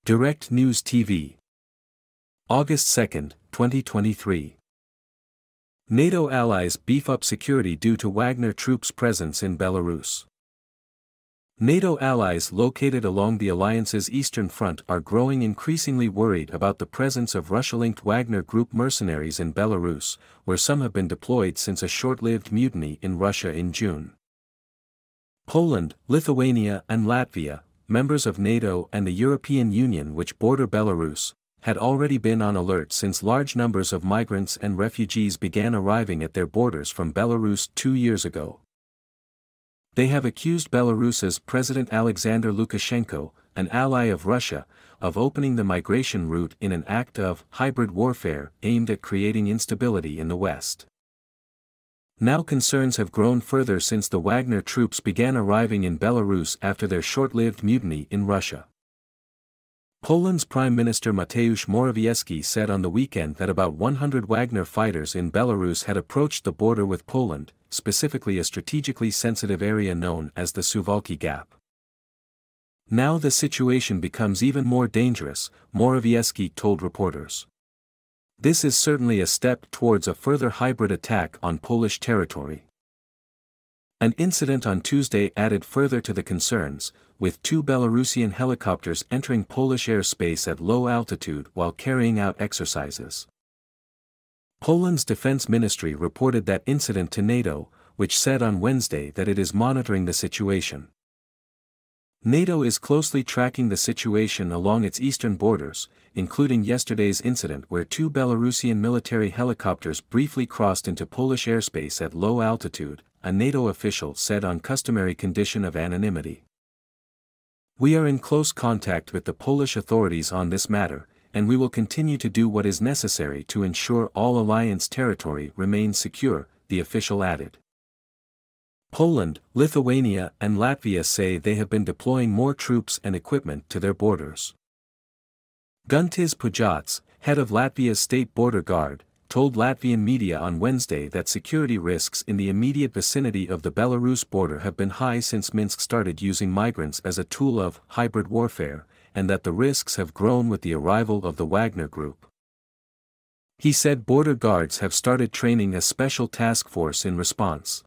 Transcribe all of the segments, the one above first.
Direct News TV. August 2, 2023. NATO allies beef up security due to Wagner troops' presence in Belarus. NATO allies located along the alliance's eastern front are growing increasingly worried about the presence of Russia-linked Wagner Group mercenaries in Belarus, where some have been deployed since a short-lived mutiny in Russia in June. Poland, Lithuania and Latvia, members of NATO and the European Union which border Belarus, had already been on alert since large numbers of migrants and refugees began arriving at their borders from Belarus 2 years ago. They have accused Belarus's President Alexander Lukashenko, an ally of Russia, of opening the migration route in an act of hybrid warfare aimed at creating instability in the West. Now concerns have grown further since the Wagner troops began arriving in Belarus after their short-lived mutiny in Russia. Poland's Prime Minister Mateusz Morawiecki said on the weekend that about 100 Wagner fighters in Belarus had approached the border with Poland, specifically a strategically sensitive area known as the Suwalki Gap. Now the situation becomes even more dangerous, Morawiecki told reporters. This is certainly a step towards a further hybrid attack on Polish territory. An incident on Tuesday added further to the concerns, with 2 Belarusian helicopters entering Polish airspace at low altitude while carrying out exercises. Poland's defense ministry reported that incident to NATO, which said on Wednesday that it is monitoring the situation. NATO is closely tracking the situation along its eastern borders, including yesterday's incident where 2 Belarusian military helicopters briefly crossed into Polish airspace at low altitude, a NATO official said on customary condition of anonymity. We are in close contact with the Polish authorities on this matter, and we will continue to do what is necessary to ensure all alliance territory remains secure, the official added. Poland, Lithuania and Latvia say they have been deploying more troops and equipment to their borders. Guntis Pujots, head of Latvia's state border guard, told Latvian media on Wednesday that security risks in the immediate vicinity of the Belarus border have been high since Minsk started using migrants as a tool of hybrid warfare, and that the risks have grown with the arrival of the Wagner Group. He said border guards have started training a special task force in response.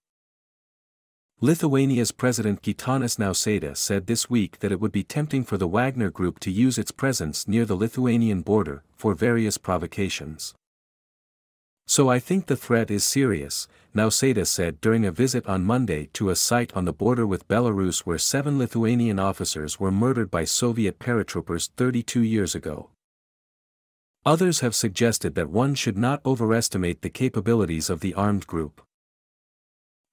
Lithuania's President Gitanas Nausėda said this week that it would be tempting for the Wagner Group to use its presence near the Lithuanian border for various provocations. So I think the threat is serious, Nausėda said during a visit on Monday to a site on the border with Belarus where 7 Lithuanian officers were murdered by Soviet paratroopers 32 years ago. Others have suggested that one should not overestimate the capabilities of the armed group.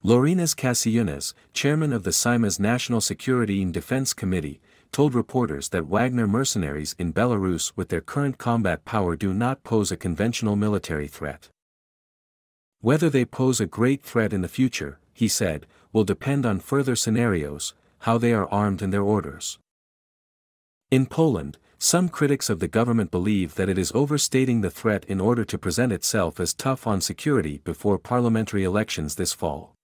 Laurynas Kasčiūnas, chairman of the Seimas National Security and Defense Committee, told reporters that Wagner mercenaries in Belarus with their current combat power do not pose a conventional military threat. Whether they pose a great threat in the future, he said, will depend on further scenarios, how they are armed and their orders. In Poland, some critics of the government believe that it is overstating the threat in order to present itself as tough on security before parliamentary elections this fall.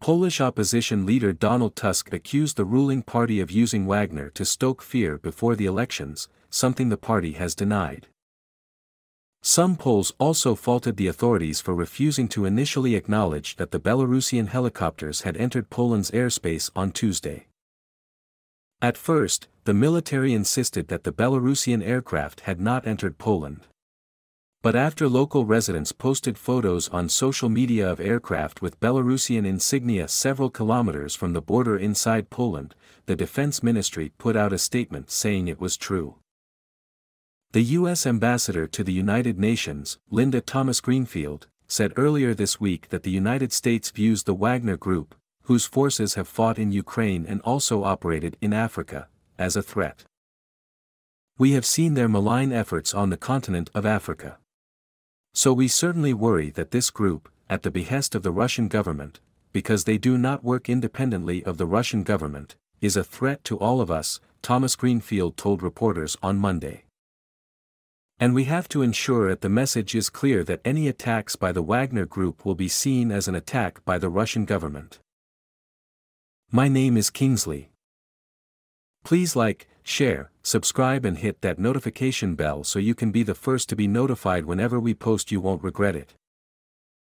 Polish opposition leader Donald Tusk accused the ruling party of using Wagner to stoke fear before the elections, something the party has denied. Some Poles also faulted the authorities for refusing to initially acknowledge that the Belarusian helicopters had entered Poland's airspace on Tuesday. At first, the military insisted that the Belarusian aircraft had not entered Poland. But after local residents posted photos on social media of aircraft with Belarusian insignia several kilometers from the border inside Poland, the Defense Ministry put out a statement saying it was true. The U.S. ambassador to the United Nations, Linda Thomas-Greenfield, said earlier this week that the United States views the Wagner Group, whose forces have fought in Ukraine and also operated in Africa, as a threat. We have seen their malign efforts on the continent of Africa. So we certainly worry that this group, at the behest of the Russian government, because they do not work independently of the Russian government, is a threat to all of us, Thomas-Greenfield told reporters on Monday. And we have to ensure that the message is clear that any attacks by the Wagner Group will be seen as an attack by the Russian government. My name is Kingsley. Please like, share, subscribe and hit that notification bell so you can be the first to be notified whenever we post. You won't regret it.